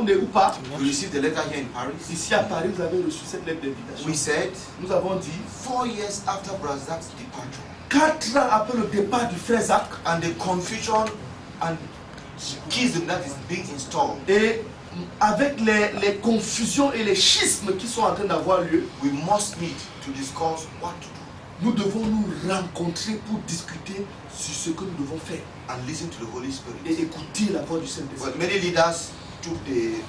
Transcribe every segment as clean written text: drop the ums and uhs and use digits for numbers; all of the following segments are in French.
tournez ou pas. We received the letter here in Paris. Ici à Paris, vous avez reçu cette lettre d'invitation. We said, Nous avons dit, 4 years after Brazak's departure, 4 ans après le départ du frère Zach, and the confusion and schism that is being installed, et avec les confusions et les schismes qui sont en train d'avoir lieu, we must meet to discuss what to do nous devons nous rencontrer pour discuter sur ce que nous devons faire and listen to the Holy et Spirit. écouter la voix du Saint-Esprit. But many leaders took the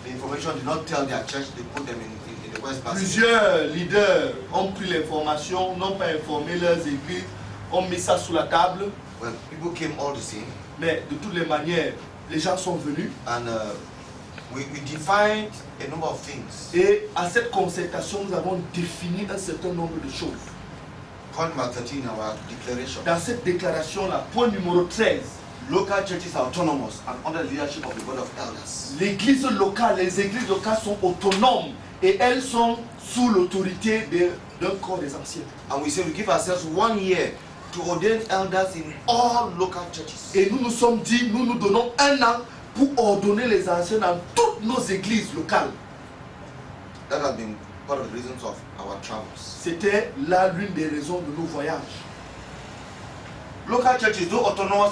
information, did not tell their church, they put them in the West Basket. Plusieurs leaders ont pris l'information, n'ont pas informé leurs églises, ont mis ça sous la table, Well, people came all the same, mais de toutes les manières, les gens sont venus and we defined a number of things. et à cette concertation, nous avons défini un certain nombre de choses. Point number 13 in our declaration. Dans cette déclaration-là, point numéro 13, Local churches are autonomous and under the leadership of the board of elders. l'église locale, les églises locales sont autonomes et elles sont sous l'autorité d'un corps des anciens. And we say we give ourselves 1 year to ordain elders in all local churches. Et nous nous sommes dit, nous nous donnons 1 an pour ordonner les anciens dans toutes nos églises locales. That has been part of the reasons of our travels. C'était là l'une des raisons de nos voyages. Local churches, though autonomous,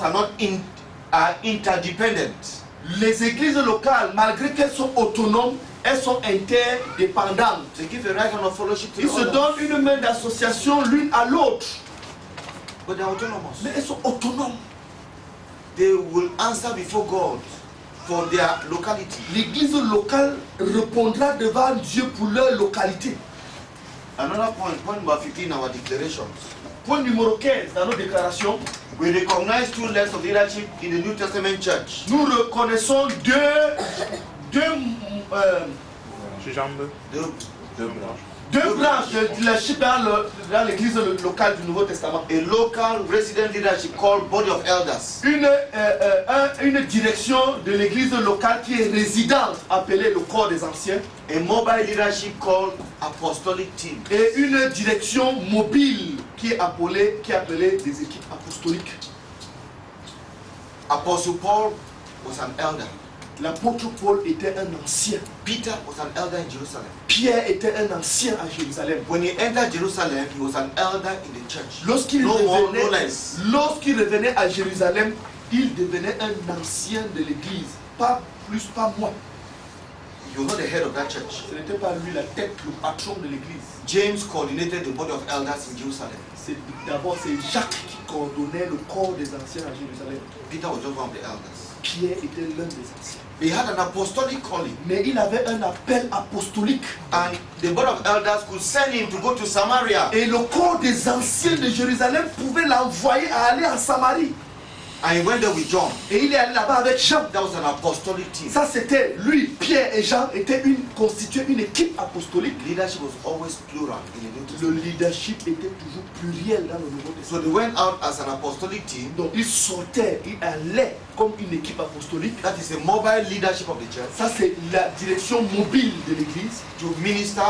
are interdependent. Les églises locales, malgré qu'elles sont autonomes, elles sont interdépendantes. They give a right kind of fellowship to Ils the se others, donnent une main d'association l'une à l'autre. but they are autonomous. Mais elles sont autonomes. They will answer before God for their locality. L'église locale répondra devant Dieu pour leur localité. Another point number 15 in our declarations. Point numéro 15 dans nos déclarations. We recognize 2 levels of leadership in the New Testament church. Nous reconnaissons deux branches de leadership dans l'église locale du Nouveau Testament. A local resident leadership called body of elders. Une direction de l'église locale qui est résidente, appelée le corps des anciens. A mobile leadership called apostolic team. Et une direction mobile qui est appelée des équipes apostoliques. Apostle Paul was an elder. L'apôtre Paul était un ancien. Peter was an elder in Jerusalem. Pierre était un ancien à Jérusalem. When he entered Jerusalem, he was an elder in the church. Lorsqu'il No more, no revenait, less. revenait à Jérusalem, il devenait un ancien de l'église. Pas plus, pas moins. He was not the head of that church. Ce n'était pas lui la tête, le patron de l'église. James coordinated the body of elders in Jerusalem. D'abord, c'est Jacques qui coordonnait le corps des anciens à Jérusalem. Peter was just one of the elders. Pierre était l'un des anciens. He had an apostolic calling. Mais il avait un appel apostolique. And the board of elders could send him to go to Samaria. Et le corps des anciens de Jérusalem pouvait l'envoyer à aller en Samarie. And he went there with John. Et il est allé là-bas avec Jean. That was an apostolic team. Ça c'était lui, Pierre et Jean constituaient une équipe apostolique. Leadership was always plural in the New Le Testament. leadership était toujours pluriel dans le Nouveau So Testament. they went out as an apostolic team. Donc ils sortaient, ils allaient comme une équipe apostolique. That is a mobile leadership of the church Ça c'est la direction mobile de l'église. to minister,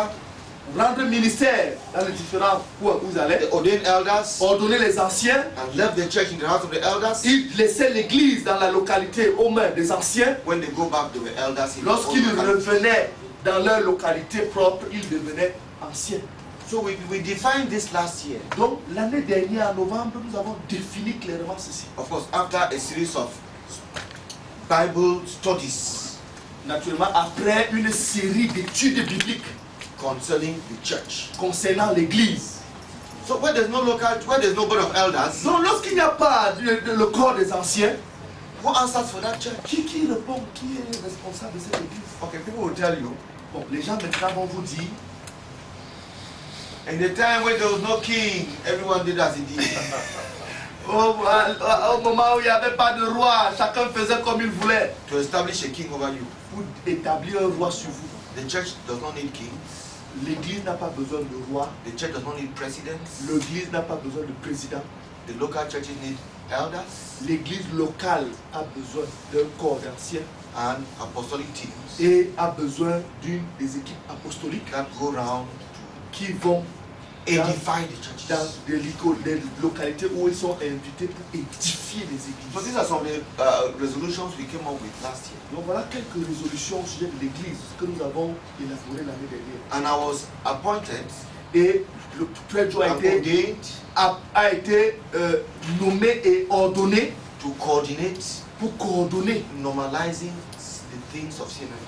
Rendre ministère dans les différents points où vous allez. ordain elders, Ordonner les anciens. and left the church in the house of the elders. Ils laissaient l'église dans la localité aux mains des anciens. When they go back, they were elders in their own Lorsqu'ils locality. revenaient dans leur localité propre, ils devenaient anciens. So we defined this last year. Donc l'année dernière, en novembre, nous avons défini clairement ceci. Of course, after a series of Bible studies Naturellement, après une série d'études bibliques concerning the church. concernant l'église. So where there's no board of elders, Donc lorsqu'il n'y a pas le corps des anciens, who answers for that church? qui répond, qui est responsable de cette église? Okay, people will tell you. Bon, les gens maintenant vont vous dire, In the time when there was no king, everyone did as he did. au moment où il n'y avait pas de roi, chacun faisait comme il voulait. To establish a king over you. Pour établir un roi sur vous. The church does not need kings. L'église n'a pas besoin de roi. The church does not need presidents. L'église n'a pas besoin de président. The local churches need elders L'église locale a besoin d'un corps d'anciens and apostolic teams et a besoin des équipes apostoliques that go around qui vont edify the churches. dans des localités où ils sont invités pour édifier les églises. So these are some of the resolutions we came up with last year. Donc voilà quelques résolutions au sujet de l'église que nous avons élaborées l'année dernière. And I was appointed Et le Frère Joe a été nommé et ordonné to coordinate pour coordonner, normalizing the things of CMF.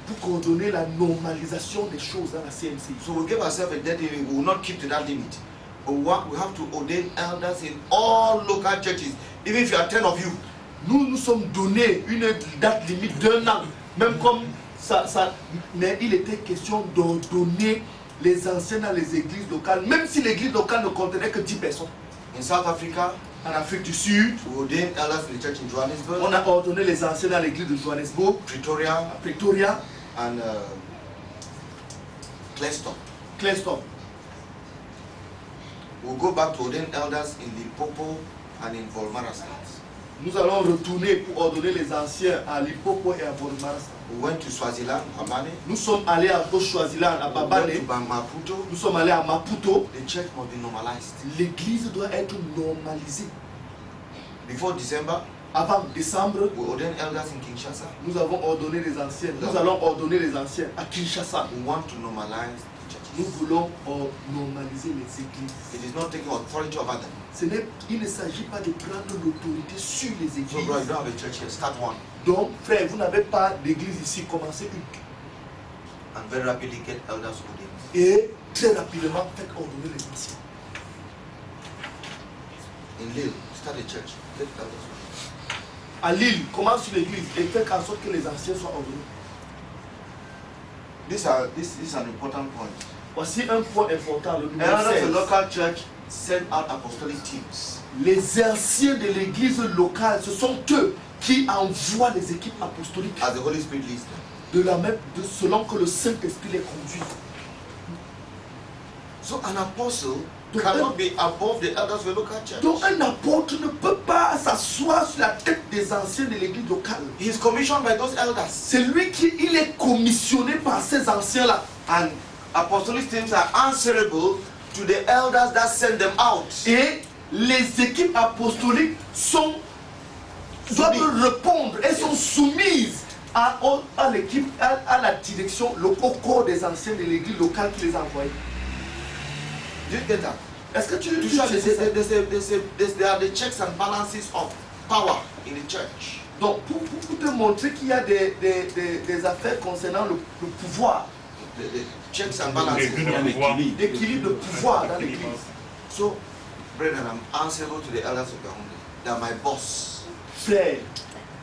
pour coordonner la normalisation des choses dans la CMC. So we gave ourselves a deadline. We will not keep to that limit. But we have to ordain elders in all local churches, even if you are 10 of you. Nous sommes donnés une date limite d'1 an, même comme ça, mais il était question d'ordonner les anciens dans les églises locales, même si l'église locale ne contenait que 10 personnes. In South Africa, En Afrique du Sud, we ordained elders in the church in Johannesburg, on a ordonné les anciens dans l'église de Johannesburg, Pretoria, à Pretoria, and Cleiston. Cleiston. We'll go back to ordain elders in Limpopo and in Volmarasat. Nous allons retourner pour ordonner les anciens à Limpopo et à Volmarasat. We went to Swaziland, Hamane. Nous sommes allés au Swaziland, à We went Babane. to Maputo. Nous sommes allés à Maputo. The church must be normalized. L'église doit être normalisée. Before December, Avant décembre, we ordained elders in Kinshasa. nous avons ordonné les anciens. Nous allons ordonner les anciens à Kinshasa. We want to normalize the Nous churches. voulons normaliser les églises. It is not taking authority over them. Il ne s'agit pas de prendre l'autorité sur les So, églises. bro, you don't have a church here. Start one. Donc, frère, vous n'avez pas d'église ici, commencez une. And very rapidly get elders ordained. Et très rapidement, faites ordonner les anciens. In Lille, start a church. Get elders ordained. À Lille, commence sur l'église et faites en sorte que les anciens soient ordonnés. This is an important point. Voici un point important, le numéro Elders in 16. local church send out apostolic teams. Les anciens de l'église locale, ce sont eux qui envoient les équipes apostoliques As the Holy Spirit leads them. selon que le Saint-Esprit les conduit. So an apostle Donc, cannot be above the elders of a local church. Donc un apôtre ne peut pas s'asseoir sur la tête des anciens de l'église locale. He is commissioned by those elders. C'est lui il est commissionné par ces anciens-là. And apostolic teams are answerable to the elders that send them out. Et les équipes apostoliques doivent répondre et sont soumises à l'équipe, à la direction, au corps des anciens de l'église locale qui les a envoyés. Do you get that? Est-ce que tu There are the checks and balances of power in the church. Donc, pour te montrer qu'il y a des affaires concernant le pouvoir, The checks and balances. d'équilibre de pouvoir dans l'église. So, brethren, I'm answerable to the elders of Yaoundé. They are my boss. Frère,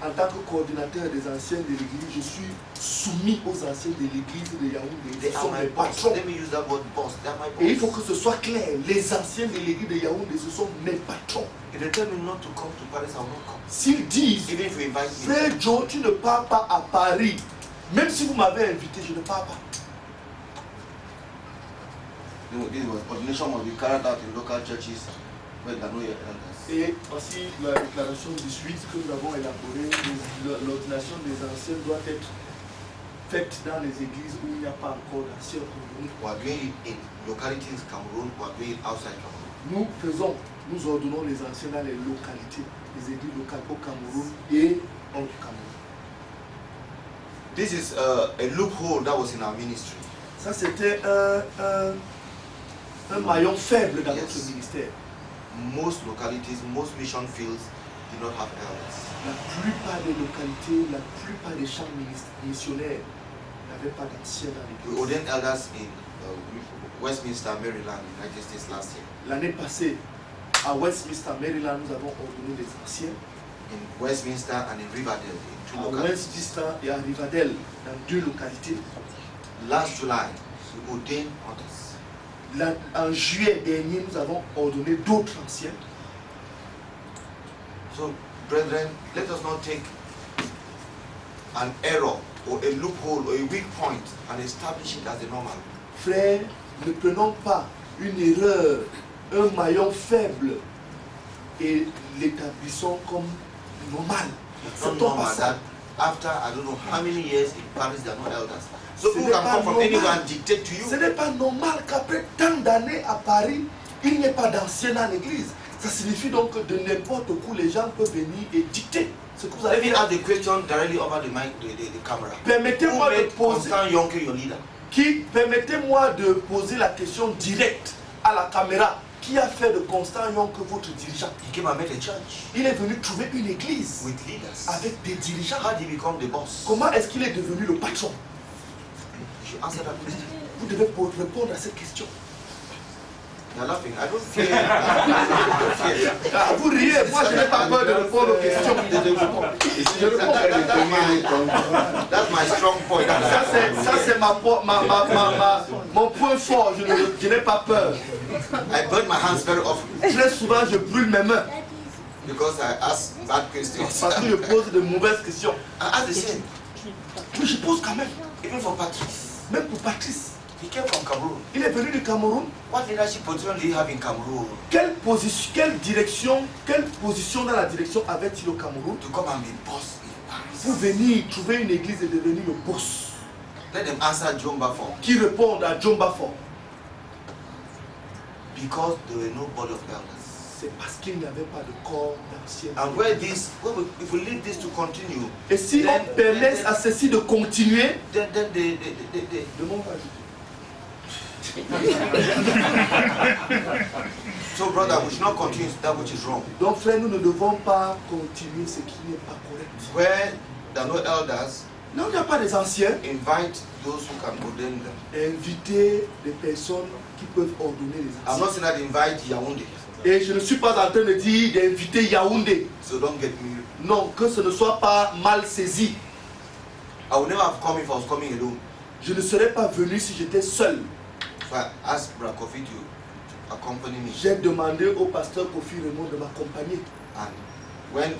en tant que coordinateur des anciens de l'église, je suis soumis aux anciens de l'église de Yaoundé. They Ce are sont my mes boss. patrons. Let me use that word boss. They are my boss. Et il faut que ce soit clair. Les anciens de l'église de Yaoundé, ce sont mes patrons. If they tell me not to come to Paris, I will not come. S'ils disent, Even if you invite me. frère Joe, tu ne pars pas à Paris, même si vous m'avez invité, je ne pars pas. This was ordination must be carried out in local churches where there are no elders. Et voici la déclaration 18 que nous avons élaborée. L'ordination des anciens doit être faite dans les églises où il n'y a pas encore d'anciens congolais. We are doing it in localities in Cameroon. We are doing it outside Cameroon. Nous ordonnons les anciens dans les localités, les églises locales au Cameroun et hors du Cameroun. This is a loophole that was in our ministry. Ça, c'était un maillon faible dans notre ministère. Most localities, most mission fields do not have elders. La plupart des localités, la plupart des champs missionnaires n'avaient pas d'anciens dans We l'église. ordained elders in Westminster, Maryland, United States last year. L'année passée, à Westminster, Maryland, nous avons ordonné les anciens. In Westminster and in Riverdale, in two À localities. Westminster et à Riverdale, dans 2 localités. Last July, we ordained others. En juillet dernier, nous avons ordonné d'autres anciens. So, brethren, let us not take an error or a loophole or a weak point and establish it as the normal. Frères, ne prenons pas une erreur, un maillon faible et l'établissons comme normal. It's C'est not pas normal ça. after I don't know how many years in Paris there are no elders. So Ce who n'est can pas come from normal. anywhere and dictate to you? Ce n'est pas normal qu'après tant d'années à Paris, il n'y ait pas d'anciens dans l'église. Ça signifie donc que de n'importe où les gens peuvent venir et dicter ce que vous Let allez me faire. ask the question directly over the mic, the camera. Who Permettez-moi de made poser, Constant Yonke your leader? permettez-moi de poser la question directe à la caméra. Qui a fait de Constant Yonke votre dirigeant? He came and met a church Il est venu trouver une église with leaders. avec des dirigeants. How did he become the boss? Comment est-ce qu'il est devenu le patron? You should answer that question. Vous devez répondre à cette question. You're laughing. I don't fear. I don't fear. Ah, vous riez, moi je n'ai pas peur de répondre aux questions. Je réponds. That's my strong point. Ça c'est mon point fort, je n'ai pas peur. I burn my hands very often Très souvent je brûle mes mains because I ask bad questions. parce que je pose de mauvaises questions. I ask the same. Mais je pose quand même, Even for Patrice. même pour Patrice. He came from Cameroon. Il est venu du Cameroun. What leadership position do you have in Cameroon? Quelle position dans la direction avait-il au Cameroun To come and be boss in Paris. pour venir trouver une église et devenir le boss? Let them answer John Bafon. Qui répondent à John Bafon? Because there were no body of elders. C'est parce qu'il n'y avait pas de corps d'anciens. And if we leave this to continue, Et si then- on permet à ceci de continuer, then le monde va ajouter. so brother, we should not continue that which is wrong. Donc frère, nous ne devons pas continuer ce qui n'est pas correct. Where there are no elders, Là où il n'y a pas des anciens, invite those who can ordain them. inviter des personnes qui peuvent ordonner les I'm anciens. not saying that invite Yaoundé, Et je ne suis pas en train de dire d'inviter Yaoundé. so don't get me. Non, que ce ne soit pas mal saisi. I would never have come if I was coming alone. Je ne serais pas venu si j'étais seul. So I asked Brother Kofi to accompany me. J'ai demandé au pasteur Kofi Raymond de m'accompagner. And when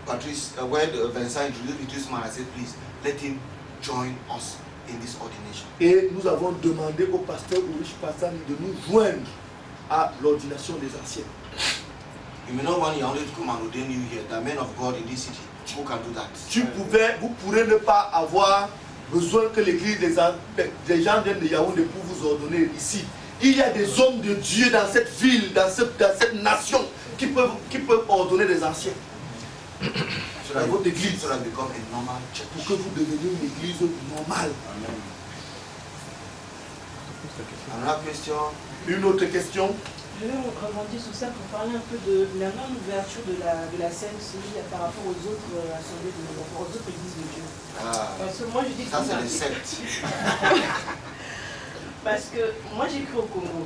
Vincent introduced me, I said, please let him join us in this ordination. Et nous avons demandé au pasteur Ulrich Passani de nous joindre à l'ordination des anciens. You may not want Yaoundé to come and ordain you here. There are men of God in this city who can do that. Vous pourrez ne pas avoir besoin que l'église des gens viennent de Yaoundé pour vous ordonner ici. Il y a des hommes de Dieu dans cette ville, dans cette nation qui peuvent ordonner des anciens. So that Votre église, so that become a normal church. pour que vous deveniez une église normale. Another question. Une autre question. Je vais rebondir sur ça pour parler un peu de la non-ouverture de la CMCI par rapport aux autres assemblées, aux autres églises de Dieu. Parce que moi je dis Ça que c'est le secte. parce que moi j'ai cru au Congo.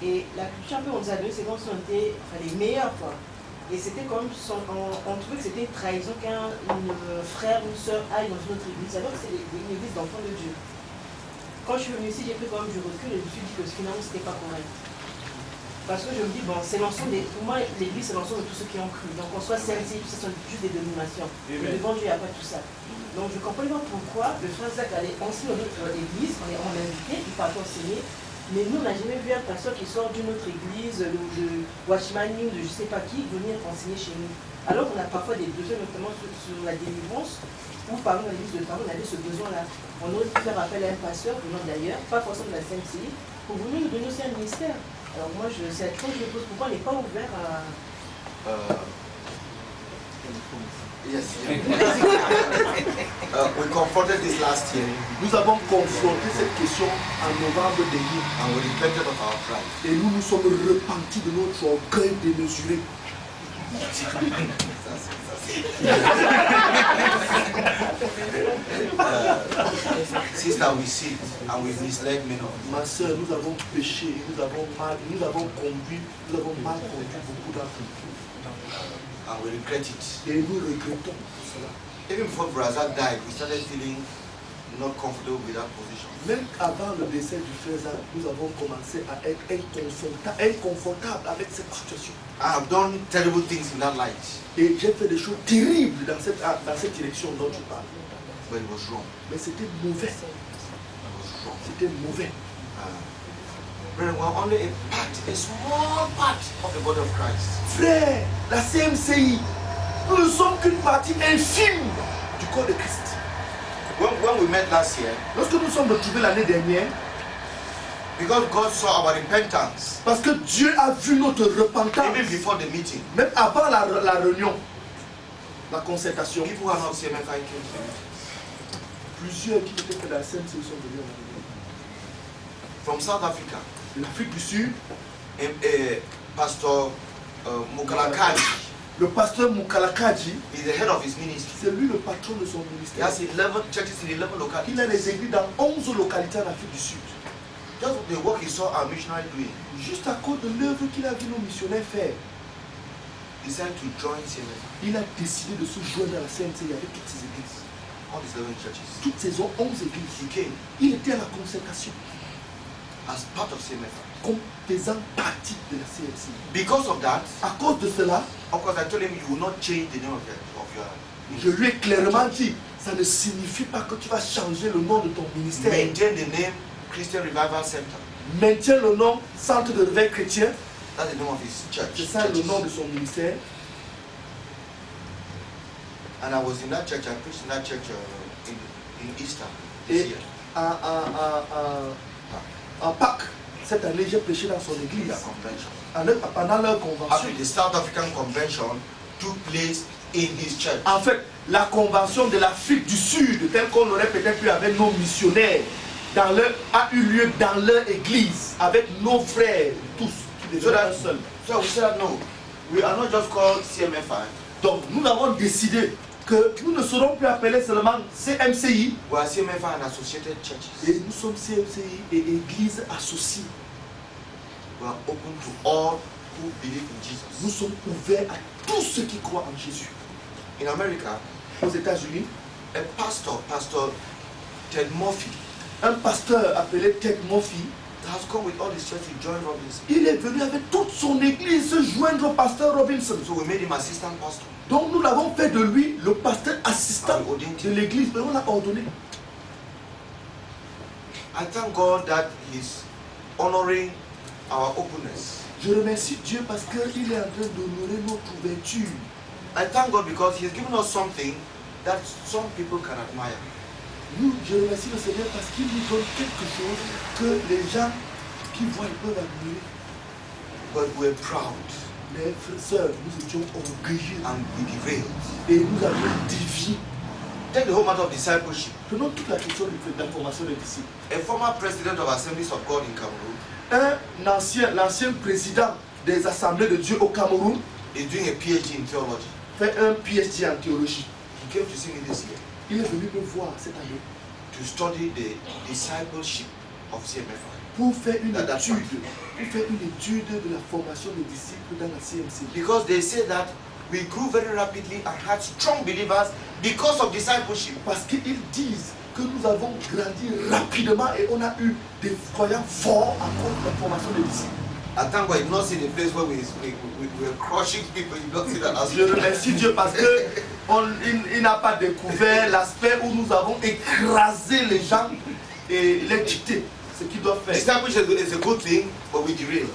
Et la culture un peu on nous a donné, c'est qu'on était les meilleurs quoi. Et c'était comme, on trouvait que c'était une trahison qu'un frère ou une soeur aille dans une autre église, alors que c'est une église d'enfants de Dieu. Quand je suis venue ici, j'ai pris quand même du recul et je me suis dit que finalement c'était pas correct. Parce que je me dis, bon, c'est l'ensemble des. Pour moi, l'église, c'est l'ensemble de tous ceux qui ont cru. Donc, on soit CMCI, tout ça, sont juste des dénominations. Et devant Dieu, il n'y a pas tout ça. Donc, je ne comprends pas pourquoi le frère Zach allait enseigner dans notre église, on l'a invité, il partait enseigner. Mais nous, on n'a jamais vu un pasteur qui sort d'une autre église, de Watchman, de je ne sais pas qui, venir enseigner chez nous. Alors qu'on a parfois des besoins, notamment sur la délivrance, ou par exemple, dans l'église de Paris, on avait ce besoin-là. On aurait pu faire appel à un pasteur, venant d'ailleurs, pas forcément de la CMCI, pour venir nous donner aussi un ministère. Alors moi, c'est la question que je me pose, pourquoi on n'est pas ouvert à... Yes. We confronted this last year Nous avons confronté cette question en novembre dernier. and we repented of our pride. Et nous nous sommes repentis de notre orgueil démesuré. Sister, we sinned and we misled many of Ma soeur, nous avons péché, nous avons mal conduit beaucoup d'entre nous. and we regret it. Et nous regrettons cela. Even before Brazil died, we started feeling not comfortable with that position. Même avant le décès du frère Zach, nous avons commencé à être inconfortables avec cette situation. I have done terrible things in that light, Et j'ai fait des choses terribles dans cette direction dont tu parles. but it was wrong. Mais c'était mauvais. It was wrong. C'était mauvais. Brethren, we are only a small part of the body of Christ. Frère, la CMCI, nous ne sommes qu'une partie infime du corps de Christ. When we met last year, Lorsque nous sommes retrouvés l'année dernière, because God saw our repentance, parce que Dieu a vu notre repentance, even before the meeting, même avant la réunion, la concertation, people who are not CMFI came to the meeting. plusieurs qui étaient fait la scène sont venus à la réunion. From South Africa, De l'Afrique du Sud, Pastor Mukalakaji le pasteur Mukalakaji, is the head of his ministry. c'est lui le patron de son He ministère. has 11 churches in 11 localities. Il a des églises dans 11 localités en Afrique du Sud. Just the work he saw our missionary doing, Juste à cause de l'œuvre qu'il a vu nos missionnaires faire, he decided to join CMFI, il a décidé de se joindre à la CMC avec toutes ses églises. all these 11 churches. Toutes ces 11 églises. He came Il était à la concertation as part of CMFI. comme faisant partie de la CMC. Because of that, À cause de cela, of course, I told him you will not change the name of your je lui ai clairement dit, ça ne signifie pas que tu vas changer le nom de ton ministère. maintain the name Christian Revival Center. Maintiens le nom Centre de réveil chrétien. That's the name of his church. C'est ça le nom de son ministère. And I was in that church. I preached in that church in Easter this Et year. en Pâques, cette année, j'ai prêché dans son église. Their convention. Pendant leur convention. Actually, the South African convention took place in his church. En fait, la convention de l'Afrique du Sud, telle qu'on aurait peut-être pu avec nos missionnaires, a eu lieu dans leur église, avec nos frères, tous, qui So devaient that, un seul. so we said no, we are not just called CMFI. Donc, nous avons décidé que nous ne serons plus appelés seulement CMCI, We are CMFI and associated churches. et nous sommes CMCI et églises associées. We are open to all who believe in Nous Jesus. sommes ouverts à tous ceux qui croient en Jésus. In America, Aux États-Unis, a Pastor Ted Murphy, un pasteur appelé Ted Murphy, has come with all his church to join Robinson. il est venu avec toute son église se joindre au pasteur Robinson. So we made him assistant pastor. Donc nous l'avons fait de lui le pasteur assistant de l'église, mais on l'a ordonné. I thank God that he's honoring our openness. Je remercie Dieu parce qu'il est en train d'honorer notre ouverture. I thank God because he's given us something that some people can admire. Je remercie le Seigneur parce qu'il nous donne quelque chose que les gens qui voient ils peuvent admirer. But we're proud Mes frères et sœurs, nous étions orgueilleux and we derailed. et nous avions dévié. Take the whole matter of discipleship. Prenons toute la question de la formation des disciples. A former president of Assemblies of God in Cameroon L'ancien président des Assemblées de Dieu au Cameroun is doing a PhD in theology. fait un PhD en théologie. He came to see me this year Il est venu me voir cette année to study the discipleship of CMFI. pour faire une That's étude de la formation des disciples dans la CMC. Because they say that we grew very rapidly and had strong believers because of discipleship. Parce qu'ils disent que nous avons grandi rapidement et on a eu des croyants forts à cause de la formation des disciples. I thank God, you not see the place where we were crushing people. You don't see that as Je remercie Dieu parce qu'il n'a pas découvert l'aspect où nous avons écrasé les gens et les dicté ce qu'ils doivent faire. discipleship is a good thing, but we derailed.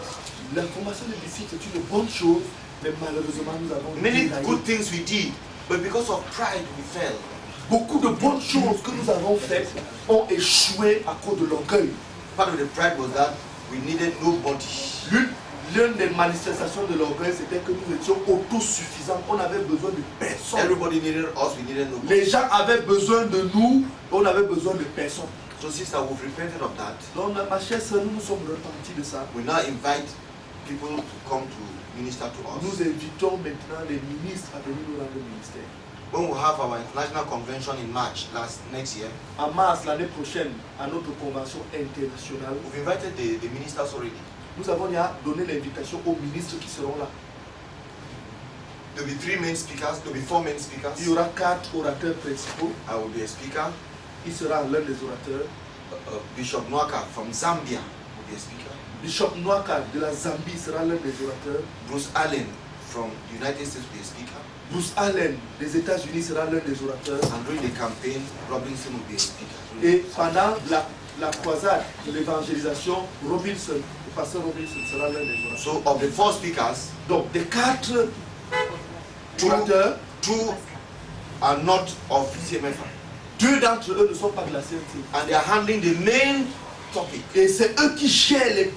La formation des disciples est une bonne chose, mais malheureusement nous avons Many déraillé. good things we did, but because of pride we fell. Beaucoup de bonnes choses que nous avons faites ont échoué à cause de l'orgueil. Part of the pride was that we needed nobody. L'une des manifestations de l'orgueil, c'était que nous étions autosuffisants. On avait besoin de personne. Everybody needed us, we needed nobody. Les gens avaient besoin de nous, on avait besoin de personne. So sister, we've repented of that. Donc ma chère sœur, nous nous sommes repentis de ça. We now invite people to come to minister to Nous us. invitons maintenant les ministres à venir nous rendre ministère. When we have our international convention in March next year, En mars l'année prochaine, à notre convention internationale, we've invited the ministers already. nous avons déjà donné l'invitation aux ministres qui seront là. There will be 3 main speakers, there will be 4 main speakers. Il y aura 4 orateurs principaux. I will be a speaker. Il sera l'un des orateurs. Bishop Nwaka from Zambia will be a speaker. Bishop Nwaka de la Zambie sera l'un des orateurs. Bruce Allen from the United States will be a speaker. Bruce Allen des États-Unis sera l'un des orateurs. And during the campaign, Robinson will be a speaker. Et pendant la croisade de l'évangélisation, Robinson, le pasteur Robinson sera l'un des orateurs. So of the 4 speakers, Donc des 4 orateurs, 2 are not of CMFI. 2 d'entre eux ne sont pas de la CMCI. And they are handling the main topic. Et c'est eux qui gèrent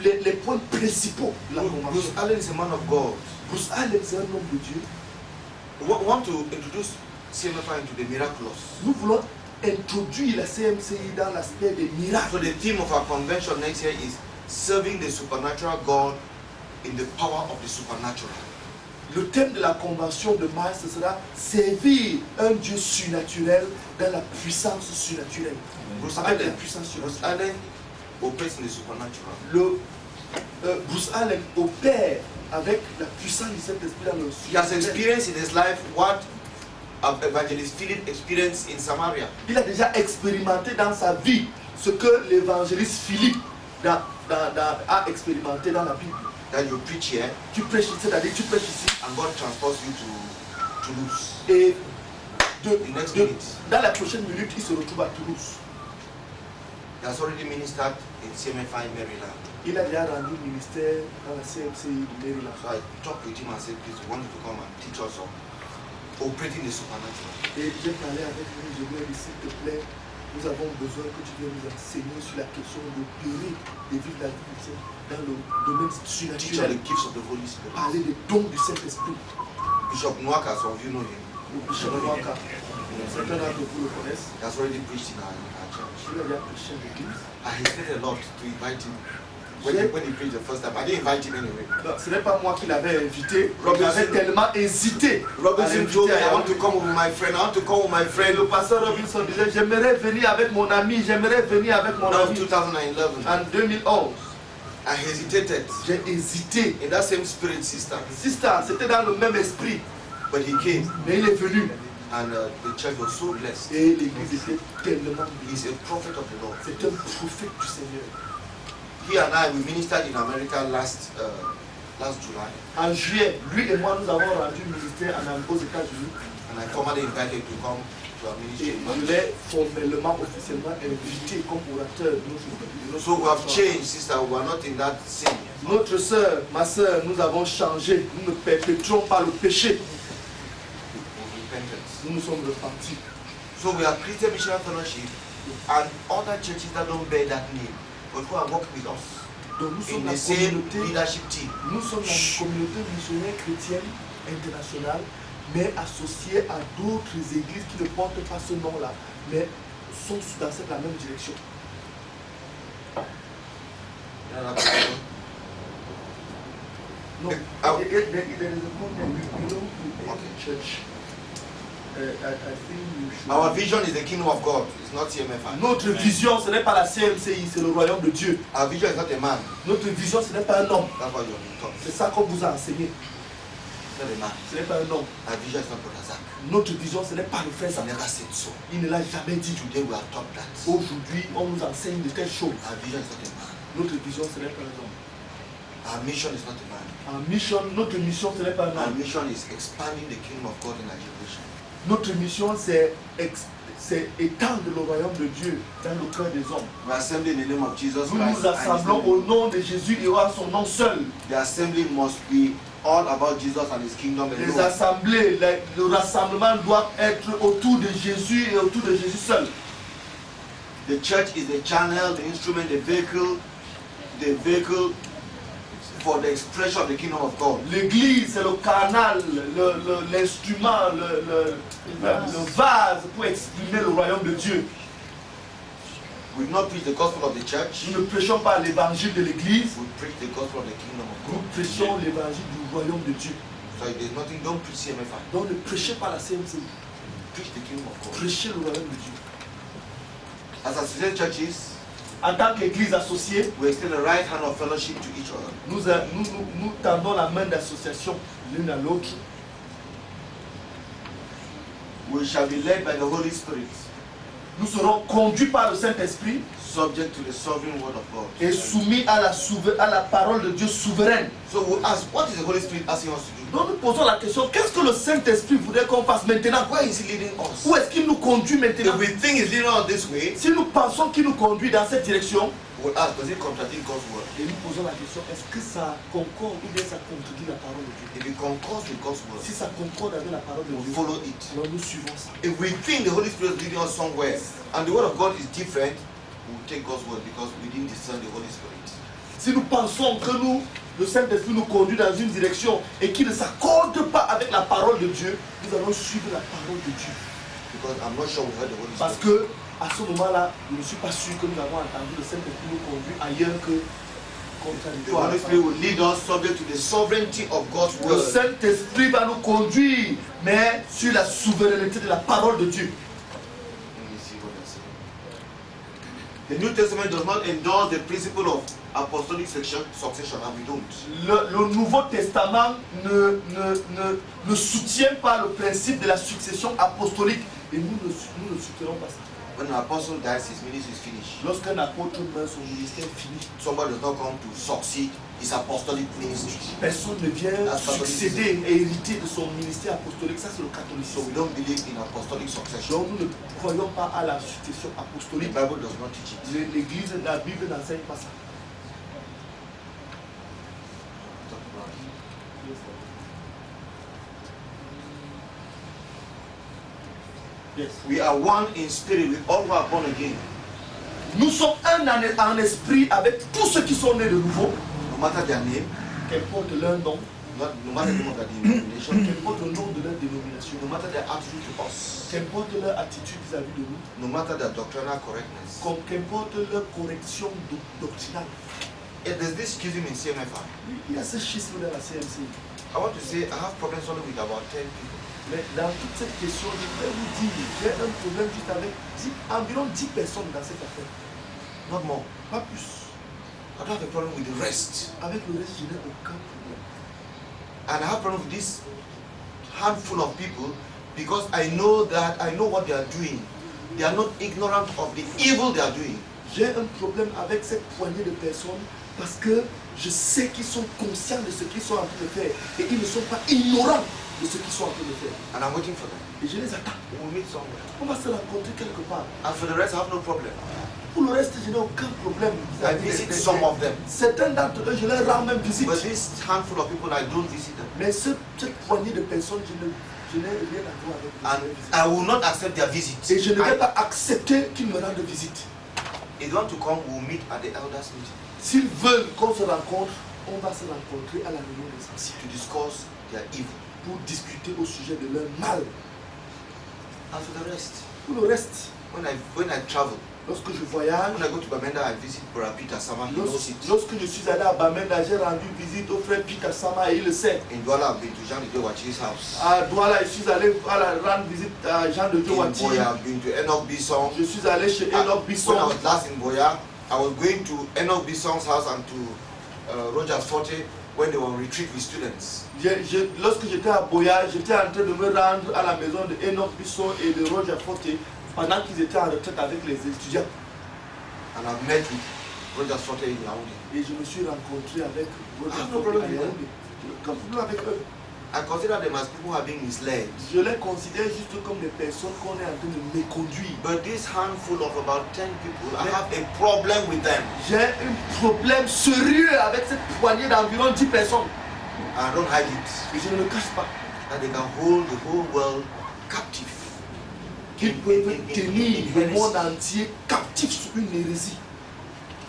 les points principaux de la convention. Bruce Allen is a man of God. Bruce Allen, c'est un homme de Dieu. We want to introduce CMFI into the miraculous. Nous voulons introduire la CMCI dans l'aspect des miracles. So the theme of our convention next year is serving the supernatural God in the power of the supernatural. Le thème de la convention de mars, ce sera servir un Dieu surnaturel dans la puissance surnaturelle. Bruce Avec la Allen, puissance Bruce surnaturelle. Allen operates in the supernatural. Bruce Allen opère avec la puissance du Saint-Esprit dans le He has surnaturel. experienced in his life what Evangelist Philip experienced in Samaria. Il a déjà expérimenté dans sa vie ce que l'évangéliste Philippe a expérimenté dans la Bible. That you preach here Tu prêches, c'est-à-dire tu prêches ici and God transports you to Toulouse. et The next minute, dans la prochaine minute, il se retrouve à Toulouse. he has already ministered in CMFI in Maryland. Il a déjà rendu le ministère dans la CMCI de Maryland. So I talked with him and said, please, we want you to come and teach us on operating the supernatural. Et j'ai parlé avec lui, je lui ai dit, s'il te plaît, nous avons besoin que tu viennes nous enseigner sur la question d'opérer et vivre la vie chrétienne dans le domaine Teach on surnaturel. the gifts of the Holy Spirit. Parler des dons du Saint-Esprit. Bishop Nwaka, some of you know him. Le bishop Nwaka, certains d'entre vous le connaissent. He has already preached in our church. Il a déjà prêché à l'église. I hesitated a lot to invite him when he preached the first time. I didn't invite him anyway. Non, ce n'est pas moi qui l'avais invité. Robinson- J'avais tellement hésité. à Robinson l'inviter told me, à I want to come with my friend. I want to come with my Et friend. le pasteur Robinson disait, j'aimerais venir avec mon ami, j'aimerais venir avec mon Now in ami. 2011, En 2011, I hesitated. j'ai hésité. In that same spirit, sister. Sister, c'était dans le même esprit. But he came, Mais il est venu. and the church was so blessed. Et l'église était tellement He's bénie. a prophet of the Lord. C'est un prophète du Seigneur. He and I, we ministered in America last July, En juillet, lui et moi, nous avons rendu ministère aux États-Unis. and I formally invited him to come to our Et ministry. je l'ai formellement, officiellement invité comme orateur. So we have changed, sister. We are not in that sin. Notre soeur, ma soeur, nous avons changé. Nous ne perpétuons pas le péché. of repentance. Nous nous sommes repentis. So we are Christian Missionary Fellowship and other churches that don't bear that name, but who are working with us Donc nous sommes in la the same communauté, leadership team. nous sommes la communauté missionnaire chrétienne internationale, mais associée à d'autres églises qui ne portent pas ce nom-là, mais sont dans la même direction. Another question? No, Oh. there is a comment. We belong to a Okay. church. I think you should. Our vision is the kingdom of God. It's not CMFI. Notre vision, ce n'est pas la CMCI, c'est le royaume de Dieu. Our vision is not a man. Notre vision, ce n'est pas un homme. That's what you're taught. C'est ça qu'on vous a enseigné. It's not a man. Ce n'est pas un homme. Our vision is not Brother Zach. Notre vision, ce n'est pas le frère He Zach. never said so. Il ne l'a jamais dit. Today we are taught that. Aujourd'hui, on nous enseigne de telles choses. Our vision is not a man. Notre vision, ce n'est pas un homme. Our mission is not a man. Notre mission, ce n'est pas un Our homme. mission is expanding the kingdom of God in our generation. Notre mission, c'est étendre le royaume de Dieu dans le cœur des hommes. We are assembling in the name of Jesus Nous Christ. nous assemblons au nom de Jésus et à son nom seul. The assembly must be all about Jesus and his kingdom Les alone. assemblées, le rassemblement doit être autour de Jésus et autour de Jésus seul. The church is the channel, the instrument, the vehicle for the expression of the kingdom of God. L'église, c'est le canal, l'instrument, le vase pour exprimer le royaume de Dieu. We do not preach the gospel of the church. Nous ne prêchons pas l'évangile de l'église, We preach the gospel of the kingdom of nous God. prêchons l'évangile du royaume de Dieu. So if there's nothing, don't preach CMFI. Donc ne prêchez pas la CMC, Preach the kingdom of God. prêchez le royaume de Dieu. As associated churches, En tant qu'église associée, we extend the right hand of fellowship to each other. nous tendons la main d'association l'une à l'autre. We shall be led by the Holy Spirit, Nous serons conduits par le Saint-Esprit subject to the sovereign word of God. et soumis à la parole de Dieu souveraine. So we ask, what is the Holy Spirit asking us to do? Donc nous posons la question, qu'est-ce que le Saint-Esprit voudrait qu'on fasse maintenant? Where is he leading us? Où est-ce qu'il nous conduit maintenant? If we think he's leading us this way, Si nous pensons qu'il nous conduit dans cette direction, we'll ask, does it contradict God's word? et nous posons la question, est-ce que ça concorde ou bien ça contredit la parole de Dieu? If it concords with God's word, Si ça concorde avec la parole de we'll Dieu, follow it. alors nous suivons ça. If we think the Holy Spirit is leading us somewhere and the word of God is different, we'll take God's word because we didn't discern the Holy Spirit. Si nous pensons que le Saint-Esprit nous conduit dans une direction et qu'il ne s'accorde pas avec la parole de Dieu, nous allons suivre la parole de Dieu. Because I'm not sure we heard the Holy Parce Spirit. que à ce moment-là, je ne suis pas sûr que nous avons entendu le Saint-Esprit nous conduire ailleurs que The contradictoire. Holy Spirit will lead us subject to the sovereignty of God's Le word. Saint-Esprit va nous conduire, mais sur la souveraineté de la parole de Dieu. Let me see what they're saying. The New Testament does not endorse the principle of apostolic succession, and we don't. Le Nouveau Testament ne soutient pas le principe de la succession apostolique. Et nous ne soutenons pas ça. When an apostle dies, his ministry is finished. Lorsqu'un apôtre meurt, son ministère finit. Somebody does not come to succeed his apostolic ministry. Personne ne vient succéder et hériter de son ministère apostolique. Ça, c'est le So catholicisme. we don't believe in apostolic succession. Donc, nous ne croyons pas à la succession The apostolique. Bible does not teach it. L'Église, la Bible n'enseigne pas ça. Yes. We are one in spirit with all who are born again. Nous sommes un en esprit avec tous ceux qui sont nés de nouveau, No matter their name, qu'importe leur nom, no matter the name of their denomination, qu'importe le nom de leur dénomination, no matter their attitude to us, qu'importe leur attitude vis-à-vis de nous, no matter their doctrinal correctness. qu'importe leur correction doctrinale. If there's this schism in CMFI, Il y a ce schisme dans la CMC. I want to say I have problems only with about 10 people. Mais dans toute cette question, je vais vous dire, j'ai un problème juste avec environ 10 personnes dans cette affaire. Not more. Pas plus. I don't have a problem with the rest. Avec le reste, je n'ai aucun problème. And I have a problem with this handful of people because I know what they are doing. They are not ignorant of the evil they are doing. J'ai un problème avec cette poignée de personnes parce que je sais qu'ils sont conscients de ce qu'ils sont en train de faire et ils ne sont pas ignorants de ce qu'ils sont en train de faire. And I'm waiting for them. Et je les attends. We'll meet somewhere. On va se rencontrer quelque part. And for the rest, I have no problem. Pour le reste, je n'ai aucun problème. I visit some of them. Certains d'entre eux, je leur rends même visite. But this handful of people, I don't visit them. Mais cette poignée de personnes, je n'ai rien à voir avec eux. And I will not accept their visit. Et je ne vais pas accepter qu'ils me rendent visite. If they want to come, we'll meet at the elders' meeting S'ils veulent qu'on se rencontre, on va se rencontrer à la réunion des anciens to discuss their evil. pour discuter au sujet de leur mal. And for the rest, Pour le reste, when I travel, lorsque je voyage, when I go to Bamenda, I visit Brother Peter Sama. He knows it. lorsque je suis allé à Bamenda, j'ai rendu visite au frère Peter Sama et il le sait. In Douala, I've been to Jean de Wachi's house. À Douala, je suis allé rendre visite à Jean de In Wati. Boya, I've been to Enoch Bisson. Je suis allé chez Enoch Bisson. When I was last in Boya, I was going to Enoch Bisson's house and to Roger's Forte when they were on retreat with students. Lorsque j'étais à Boya, j'étais en train de me rendre à la maison de Enoch Bisson et de Roger Forte pendant qu'ils étaient en retraite avec les étudiants. And I've met with Roger's Forte in Yaoundé. Et je me suis rencontré avec Roger no Forte problem à with Yaoundé. Je n'ai aucun problème avec eux. I consider them as people who are being misled. Je les considère juste comme des personnes qu'on est en train de méconduire. But this handful of about 10 people, I have a problem with them. J'ai un problème sérieux avec cette poignée d'environ 10 personnes. I don't hide it. Et je ne le cache pas. That they can hold the whole world captive. Qu'ils peuvent tenir le monde entier captif sur une hérésie.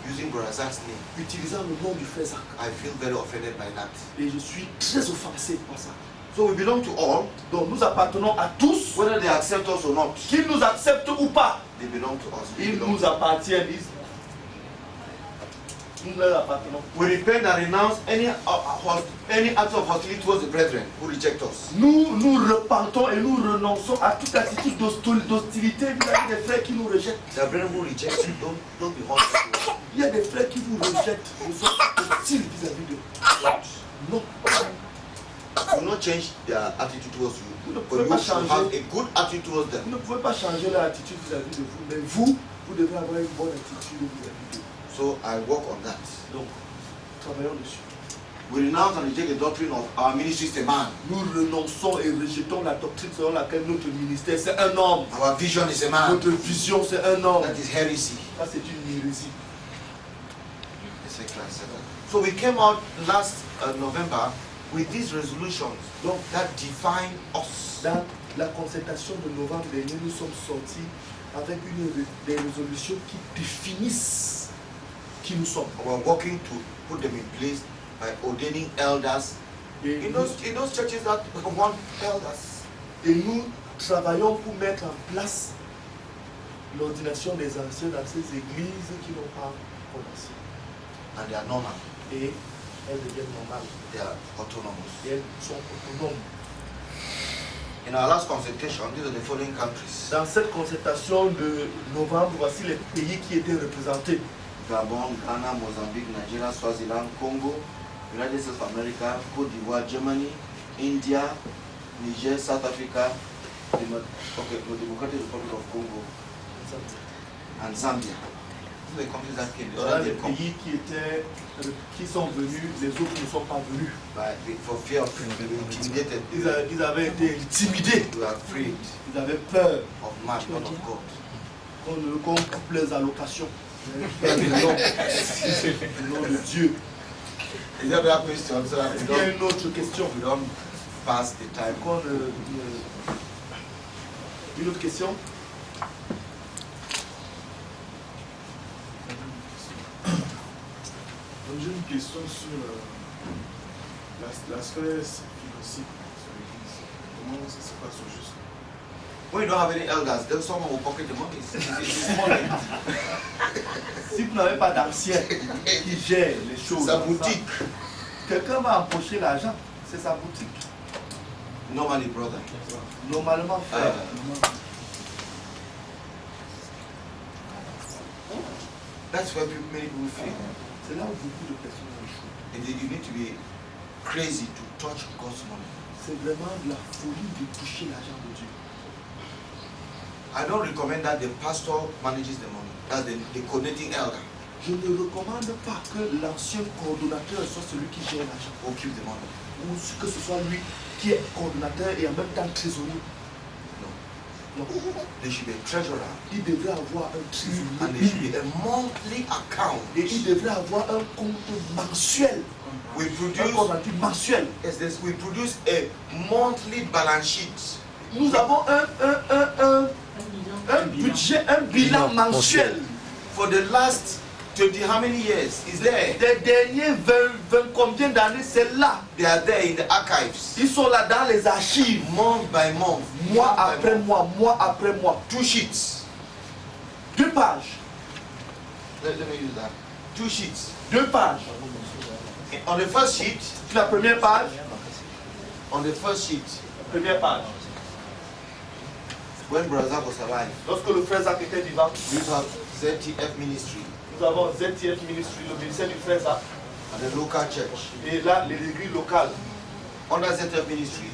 Using Brother Zach's name. Utilisant le nom du frère Zach. I feel very offended by that. Et je suis très offensé par ça. So we belong to all, Donc nous appartenons à tous. whether they accept us or not. Qu'ils nous acceptent ou pas. They belong to us. We Ils belong nous to appartiennent. Nous leur appartenons. We repent and renounce any act of hostility towards the brethren who reject us. Nous repentons et nous renonçons à toute attitude d'hostilité vis-à-vis des frères qui nous rejettent. The brethren who reject you, don't be hostile. Il y a des frères qui vous rejettent, vous sont hostiles vis-à-vis d'eux. Non. You will not change their attitude towards you, Vous ne but pouvez you pas should changer. have a good attitude towards them. Vous ne pouvez pas changer leur attitude vis-à-vis de vous, mais vous devez avoir une bonne attitude vis-à-vis d'eux. So I work on that. Donc, travaillons dessus. We renounce and reject the doctrine of our ministry is a man. Nous renonçons et rejetons la doctrine selon laquelle notre ministère c'est un homme. Our vision is a man. Notre vision c'est un homme. That is heresy. Ça c'est une hérésie. So we came out last November with these resolutions that define us. Dans la concertation de novembre dernier, nous sommes sortis avec des résolutions qui définissent qui nous sommes. We're working to put them in place by ordaining elders in those churches that want elders. Et nous travaillons pour mettre en place l'ordination des anciens dans ces églises qui n'ont pas d'anciens. And they are normal. Et elles deviennent normales. They are autonomous. Et elles sont autonomes. In our last consultation, these are the following countries. Dans cette concertation de novembre, voici les pays qui étaient représentés. Gabon, Ghana, Mozambique, Nigeria, Swaziland, Congo, United States of America, Côte d'Ivoire, Germany, India, Niger, South Africa, the Democratic Republic of Congo, and Zambia. These are the countries that came. Voilà les pays qui sont venus, les autres ne sont pas venus. For fear of being intimidated. Ils avaient été intimidés. They were afraid. Ils avaient peur of man, not of God. Qu'on coupe les allocations. Le nom de Dieu. Is there a question? So il y a une autre question. We don't pass the time. Une autre question? J'ai une question sur la sphère financière sur l'église. Comment ça se passe au juste? When you don't have any elders, then someone will pocket the money. It's money. Si vous n'avez pas d'anciens qui gèrent les choses, sa boutique. Quelqu'un va empocher l'argent, c'est sa boutique. Normally, brother. Normalement, frère. That's where many people feel. C'est là où beaucoup de personnes échouent. And then you need to be crazy to touch God's money. C'est vraiment de la folie de toucher l'argent de Dieu. I don't recommend that the pastor manages the money. That's the coordinating elder. Je ne recommande pas que l'ancien coordonnateur soit celui qui gère l'argent. Or keep the money. Ou que ce soit lui qui est coordonnateur et en même temps trésorier. No. There should be a treasurer. Il devrait avoir un trésorier. And there should be a monthly account. Et il devrait avoir un compte mensuel. We produce un compte mensuel. Yes, we produce a monthly balance sheet. Nous avons un budget, un bilan mensuel. For the last 20 how many years is there? Des derniers 20 combien d'années, c'est là. They are there in the archives. Ils sont là dans les archives. Month by month. Mois après mois, mois après mois. 2 sheets. 2 pages. Let me use that. 2 sheets. 2 pages. On the first sheet. La première page. On the first sheet. Première page. When Brother Zach was alive. Lorsque le frère Zach était vivant. We have ZTF ministry. Nous avons ZTF Ministry, le ministère du frère Zach. And the local church. Et là, les églises locales. Under ZTF ministry.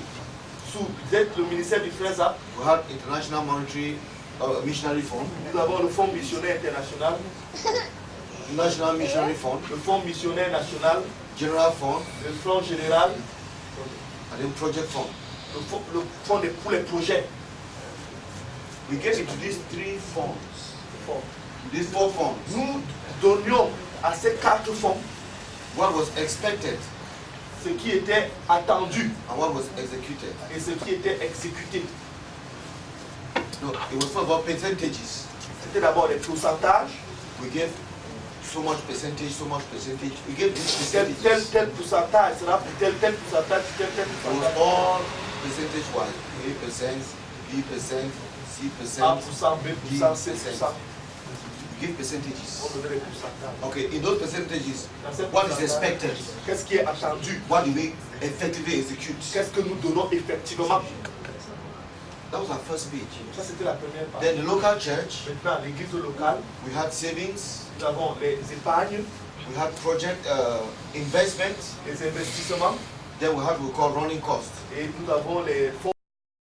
Sous le ministère du frère Zach. We have International Monetary Missionary Fund. Nous avons le Fonds missionnaire international. National Missionary Fund. Le Fonds missionnaire national. General Fund. Le Fonds général. And then Project Fund. Le fonds pour les projets. We get into these 3 funds. These 4 funds. Nous donnions à ces 4 fonds what was expected, ce qui était attendu and what was executed. Et ce qui était exécuté. No, it was about percentages. C'était d'abord les pourcentages. We gave so much percentage, so much percentage. We gave this tel pourcentage sera pour tel pourcentage, tel It was pourcentage. all percentage wise. A%, B%, C%, 1%, B%, C%. We give percentages. On donnait les pourcentages. Okay, in those percentages, Dans ces what is pourcentages, expected? Qu'est-ce qui est attendu? What do we effectively execute? Qu'est-ce que nous donnons effectivement? That was our first page. Ça, c'était la première page. Then the local church, Maintenant, l'église locale, we had savings, nous avons les épargnes, we had project investments, les investissements, then we had what we call running costs. et nous avons les fonds.